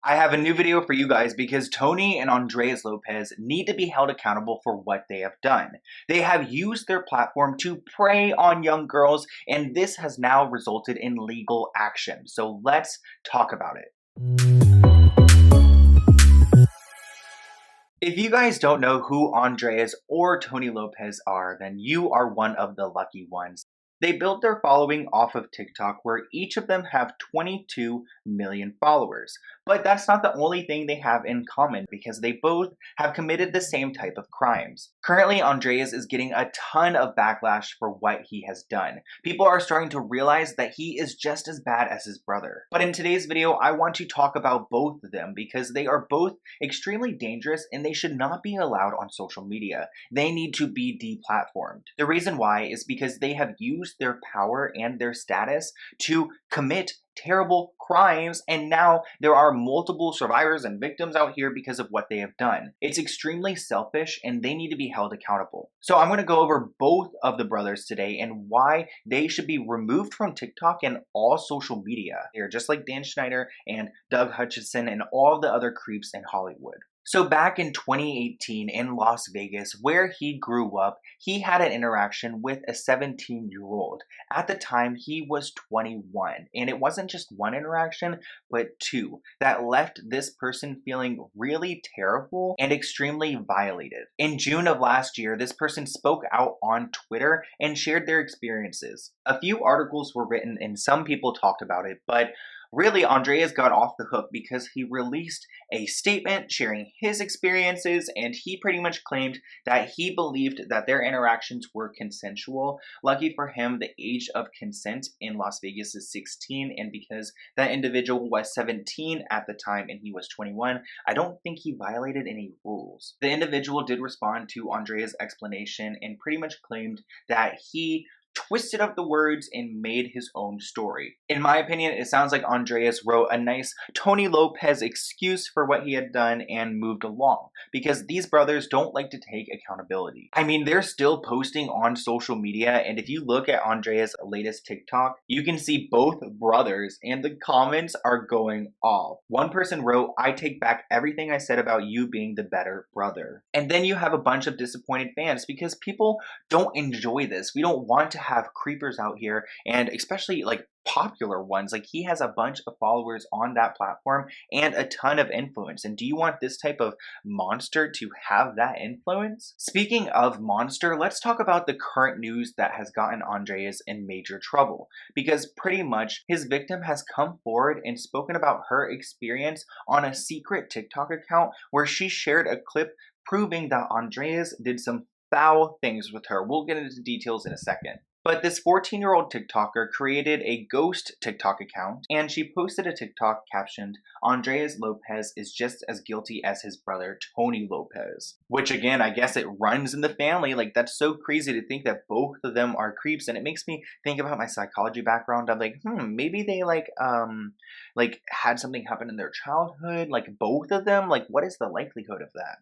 I have a new video for you guys because Tony and Ondreaz Lopez need to be held accountable for what they have done. They have used their platform to prey on young girls, and this has now resulted in legal action. So let's talk about it. If you guys don't know who Ondreaz or Tony Lopez are, then you are one of the lucky ones. They built their following off of TikTok, where each of them have 22 million followers. But that's not the only thing they have in common, because they both have committed the same type of crimes. Currently, Ondreaz is getting a ton of backlash for what he has done. People are starting to realize that he is just as bad as his brother. But in today's video, I want to talk about both of them because they are both extremely dangerous and they should not be allowed on social media. They need to be deplatformed. The reason why is because they have used their power and their status to commit terrible crimes, and now there are multiple survivors and victims out here because of what they have done. It's extremely selfish and they need to be held accountable. So I'm going to go over both of the brothers today and why they should be removed from TikTok and all social media. They're just like Dan Schneider and Doug Hutchison and all the other creeps in Hollywood. So back in 2018 in Las Vegas, where he grew up, he had an interaction with a 17-year-old. At the time, he was 21, and it wasn't just one interaction, but two, that left this person feeling really terrible and extremely violated. In June of last year, this person spoke out on Twitter and shared their experiences. A few articles were written and some people talked about it, but really, Ondreaz got off the hook because he released a statement sharing his experiences, and he pretty much claimed that he believed that their interactions were consensual. Lucky for him, the age of consent in Las Vegas is 16, and because that individual was 17 at the time and he was 21, I don't think he violated any rules. The individual did respond to Ondreaz's explanation and pretty much claimed that he twisted up the words and made his own story. In my opinion, it sounds like Ondreaz wrote a nice Tony Lopez excuse for what he had done and moved along, because these brothers don't like to take accountability. I mean, they're still posting on social media, and if you look at Ondreaz's latest TikTok, you can see both brothers and the comments are going off. One person wrote, "I take back everything I said about you being the better brother." And then you have a bunch of disappointed fans because people don't enjoy this. We don't want to have creepers out here, and especially like popular ones. Like, he has a bunch of followers on that platform and a ton of influence, and do you want this type of monster to have that influence? Speaking of monster, let's talk about the current news that has gotten Ondreaz in major trouble, because pretty much his victim has come forward and spoken about her experience on a secret TikTok account where she shared a clip proving that Ondreaz did some foul things with her. We'll get into details in a second. But this 14-year-old TikToker created a ghost TikTok account, and she posted a TikTok captioned, "Ondreaz Lopez is just as guilty as his brother Tony Lopez." Which, again, I guess it runs in the family. Like, that's so crazy to think that both of them are creeps, and it makes me think about my psychology background. I'm like, maybe they like had something happen in their childhood, like both of them. Like, what is the likelihood of that?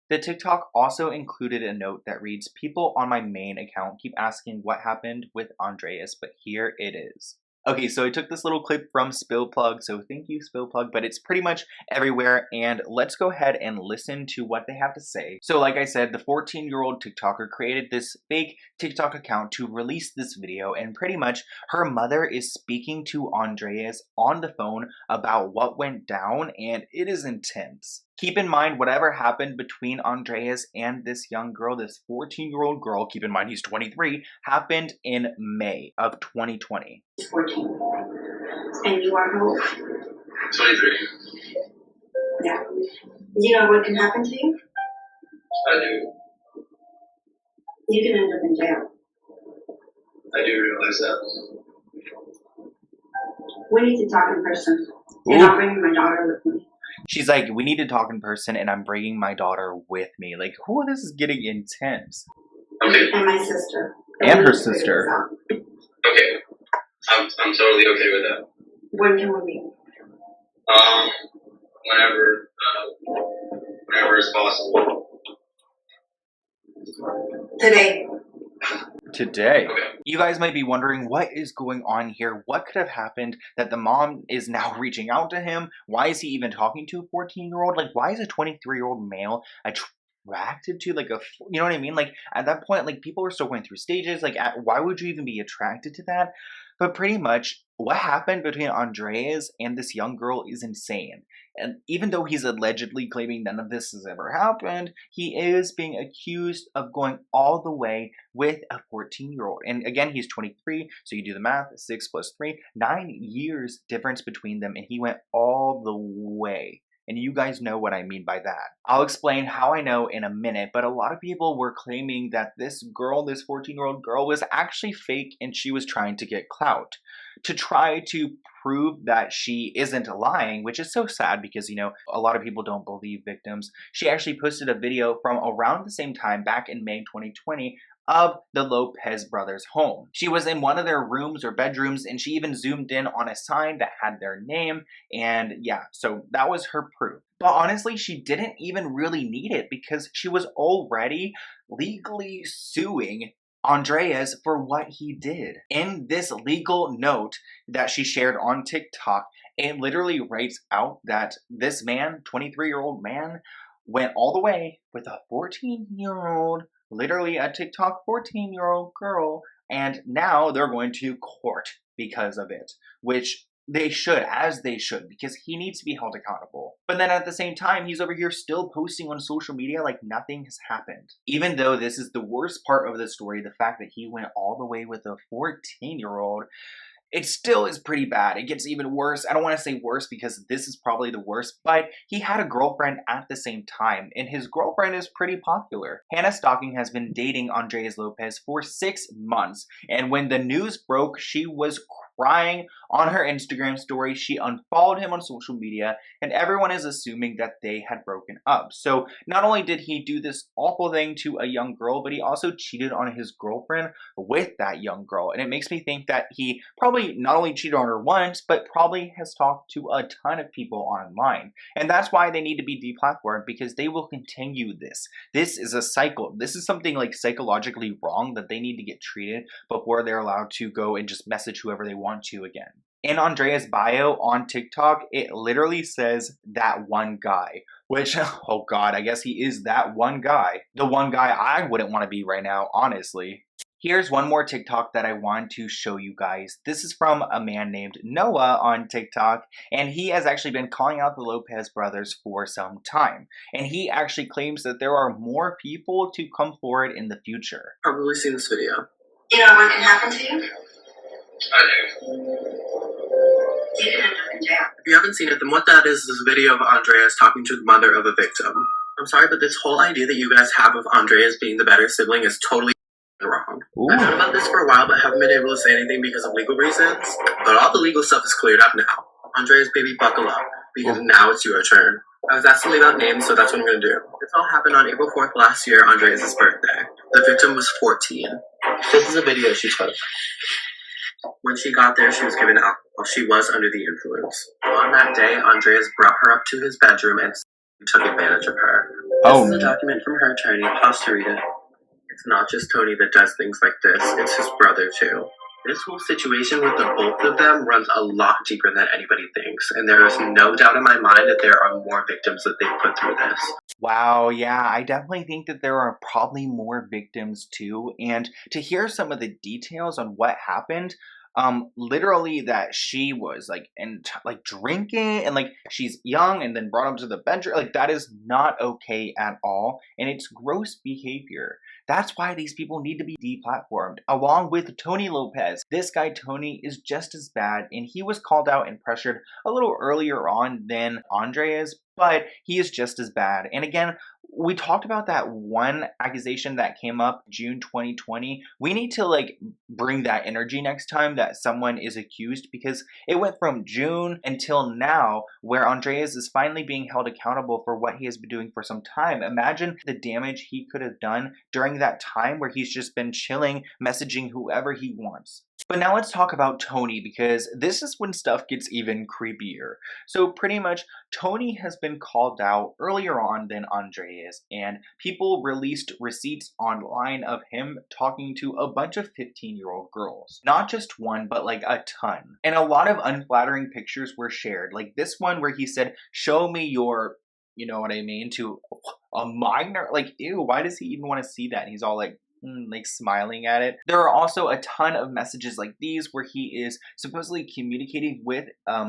The TikTok also included a note that reads, "People on my main account keep asking what happened with Ondreaz, but here it is." Okay, so I took this little clip from Spillplug, so thank you, Spillplug, but it's pretty much everywhere, and let's go ahead and listen to what they have to say. So like I said, the 14-year-old TikToker created this fake TikTok account to release this video, and pretty much her mother is speaking to Ondreaz on the phone about what went down, and it is intense. Keep in mind, whatever happened between Ondreaz and this young girl, this 14-year-old girl, keep in mind he's 23, happened in May of 2020. 14. And you are how old? 23. Yeah. You know what can happen to you? I do. You can end up in jail. I do realize that. We need to talk in person. And I'll bring my daughter with me. She's like, "We need to talk in person, and I'm bringing my daughter with me." Like, who? This is getting intense. Okay. And my sister. And her sister. Okay. I'm totally okay with that. When can we meet? Whenever is possible. Today. Today. Okay. You guys might be wondering what is going on here. What could have happened that the mom is now reaching out to him? Why is he even talking to a 14-year-old? Like, why is a 23-year-old male attracted to like you know what I mean? Like at that point, like people are still going through stages. Like, why would you even be attracted to that? But pretty much what happened between Ondreaz and this young girl is insane. And even though he's allegedly claiming none of this has ever happened, he is being accused of going all the way with a 14-year-old. And again, he's 23, so you do the math, 6 plus 3, 9 years difference between them, and he went all the way. And you guys know what I mean by that. I'll explain how I know in a minute, but a lot of people were claiming that this girl, this 14-year-old girl, was actually fake and she was trying to get clout. To try to prove that she isn't lying, which is so sad because, you know, a lot of people don't believe victims. She actually posted a video from around the same time, back in May 2020, of the Lopez brothers' home. She was in one of their rooms or bedrooms, and she even zoomed in on a sign that had their name, and yeah, so that was her proof. But honestly, she didn't even really need it because she was already legally suing Ondreaz for what he did. In this legal note that she shared on TikTok, it literally writes out that this man, 23-year-old man, went all the way with a 14-year-old, literally a TikTok 14-year-old girl, and now they're going to court because of it, which they should, as they should, because he needs to be held accountable. But then at the same time, he's over here still posting on social media like nothing has happened. Even though this is the worst part of the story, the fact that he went all the way with a 14-year-old, it still is pretty bad. It gets even worse. I don't want to say worse because this is probably the worst, but he had a girlfriend at the same time, and his girlfriend is pretty popular. Hannah Stocking has been dating Ondreaz Lopez for 6 months, and when the news broke, she was crying on her Instagram story. She unfollowed him on social media, and everyone is assuming that they had broken up. So not only did he do this awful thing to a young girl, but he also cheated on his girlfriend with that young girl. And it makes me think that he probably not only cheated on her once, but probably has talked to a ton of people online. And that's why they need to be deplatformed, because they will continue this. This is a cycle. This is something like psychologically wrong that they need to get treated before they're allowed to go and just message whoever they want to again. In Ondreaz's bio on TikTok, it literally says that one guy, which, oh God, I guess he is that one guy. The one guy I wouldn't want to be right now, honestly. Here's one more TikTok that I want to show you guys. This is from a man named Noah on TikTok, and he has actually been calling out the Lopez brothers for some time. And he actually claims that there are more people to come forward in the future. Probably seen this video. You know what can happen to you? I do. You can end up in jail. If you haven't seen it, then what that is a video of Ondreaz talking to the mother of a victim. I'm sorry, but this whole idea that you guys have of Ondreaz being the better sibling is totally wrong. Ooh. I've known about this for a while, but haven't been able to say anything because of legal reasons. But all the legal stuff is cleared up now. Ondreaz, baby, buckle up, because now it's your turn. I was asked to leave out names, so that's what I'm going to do. This all happened on April 4th last year, Ondreaz's birthday. The victim was 14. This is a video she took. When she got there, she was given alcohol. She was under the influence. On that day, Ondreaz brought her up to his bedroom and took advantage of her. This is a document from her attorney. Pause to read it. It's not just Tony that does things like this. It's his brother, too. This whole situation with the both of them runs a lot deeper than anybody thinks. And there is no doubt in my mind that there are more victims that they've put through this. Wow, yeah, I definitely think that there are probably more victims too. And to hear some of the details on what happened, literally that she was like drinking and like she's young and then brought up to the bedroom, like that is not okay at all, and it's gross behavior. That's why these people need to be deplatformed, along with Tony Lopez. This guy Tony is just as bad, and he was called out and pressured a little earlier on than Ondreaz, but he is just as bad. And again, we talked about that one accusation that came up June 2020. We need to like bring that energy next time that someone is accused, because it went from June until now where Ondreaz is finally being held accountable for what he has been doing for some time. Imagine the damage he could have done during that time where he's just been chilling, messaging whoever he wants. But now let's talk about Tony, because this is when stuff gets even creepier. So pretty much Tony has been called out earlier on than Ondreaz, and people released receipts online of him talking to a bunch of 15-year-old girls. Not just one, but like a ton. And a lot of unflattering pictures were shared. Like this one where he said, "Show me your," you know what I mean, to a minor. Like, ew, why does he even want to see that? And he's all like smiling at it. There are also a ton of messages like these where he is supposedly communicating with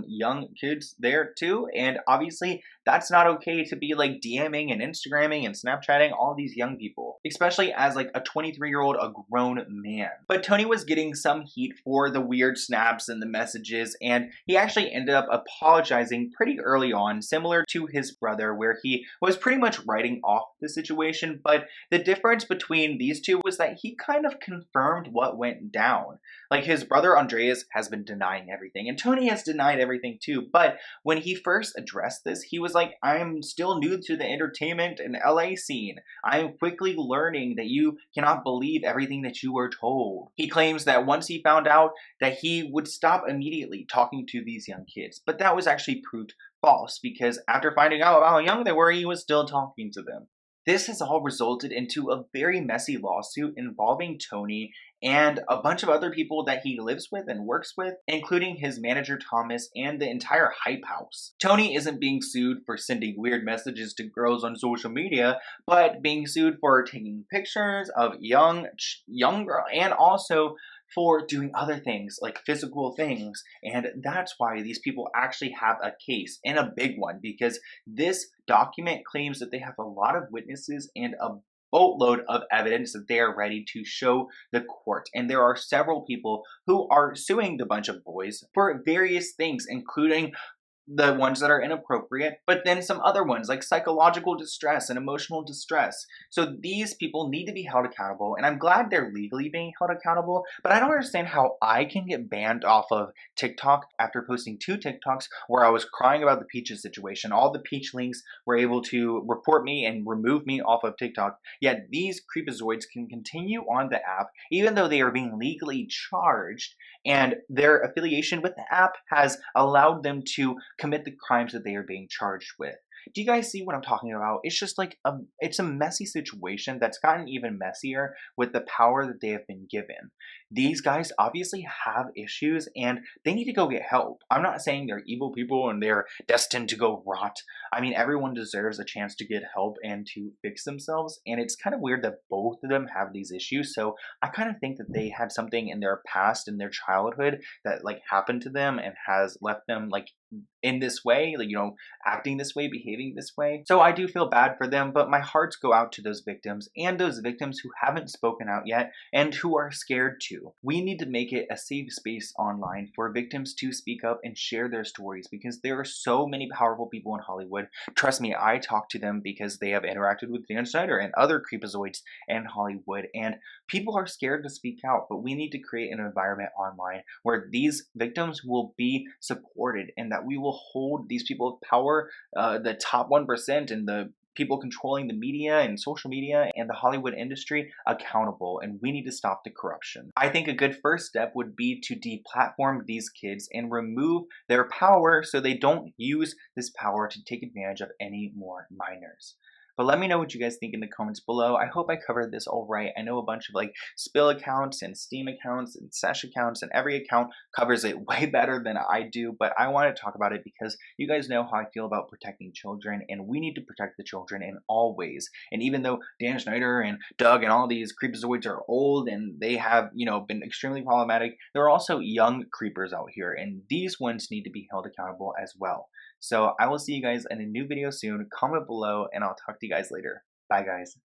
young kids there too, and obviously that's not okay to be like DMing and Instagramming and Snapchatting all these young people, especially as like a 23-year-old, a grown man. But Tony was getting some heat for the weird snaps and the messages, and he actually ended up apologizing pretty early on, similar to his brother, where he was pretty much writing off the situation. But the difference between these two was that he kind of confirmed what went down. Like his brother Ondreaz has been denying everything, and Tony has denied everything too. But when he first addressed this, he was like, "I'm still new to the entertainment and LA scene. I am quickly learning that you cannot believe everything that you were told." He claims that once he found out that he would stop immediately talking to these young kids, but that was actually proved false, because after finding out how young they were, he was still talking to them. This has all resulted into a very messy lawsuit involving Tony and a bunch of other people that he lives with and works with, including his manager Thomas and the entire Hype House. Tony isn't being sued for sending weird messages to girls on social media, but being sued for taking pictures of young girl, and also for doing other things like physical things. And that's why these people actually have a case, and a big one, because this document claims that they have a lot of witnesses and a boatload of evidence that they are ready to show the court. And there are several people who are suing the bunch of boys for various things, including the ones that are inappropriate, but then some other ones like psychological distress and emotional distress. So these people need to be held accountable, and I'm glad they're legally being held accountable, but I don't understand how I can get banned off of TikTok after posting 2 TikToks where I was crying about the Peaches situation. All the Peach links were able to report me and remove me off of TikTok, yet these creepazoids can continue on the app even though they are being legally charged, and their affiliation with the app has allowed them to commit the crimes that they are being charged with. Do you guys see what I'm talking about? It's just like it's a messy situation that's gotten even messier with the power that they have been given. These guys obviously have issues and they need to go get help. I'm not saying they're evil people and they're destined to go rot. I mean, everyone deserves a chance to get help and to fix themselves, and it's kind of weird that both of them have these issues. So I kind of think that they had something in their past, in their childhood, that like happened to them and has left them like in this way, like, you know, acting this way, behaving this way. So I do feel bad for them, but my hearts go out to those victims, and those victims who haven't spoken out yet and who are scared to. We need to make it a safe space online for victims to speak up and share their stories, because there are so many powerful people in Hollywood. Trust me, I talk to them because they have interacted with Dan Schneider and other creepazoids in Hollywood, and people are scared to speak out, but we need to create an environment online where these victims will be supported, and that we will hold these people of power, the top 1% and the people controlling the media and social media and the Hollywood industry, accountable, and we need to stop the corruption. I think a good first step would be to deplatform these kids and remove their power so they don't use this power to take advantage of any more minors. But let me know what you guys think in the comments below. I hope I covered this all right. I know a bunch of like Spill accounts and Steam accounts and Sesh accounts, and every account covers it way better than I do, but I want to talk about it because you guys know how I feel about protecting children, and we need to protect the children in all ways. And even though Dan Schneider and Doug and all these creepazoids are old and they have, you know, been extremely problematic, there are also young creepers out here, and these ones need to be held accountable as well. So I will see you guys in a new video soon. Comment below, and I'll talk to you guys later. Bye, guys.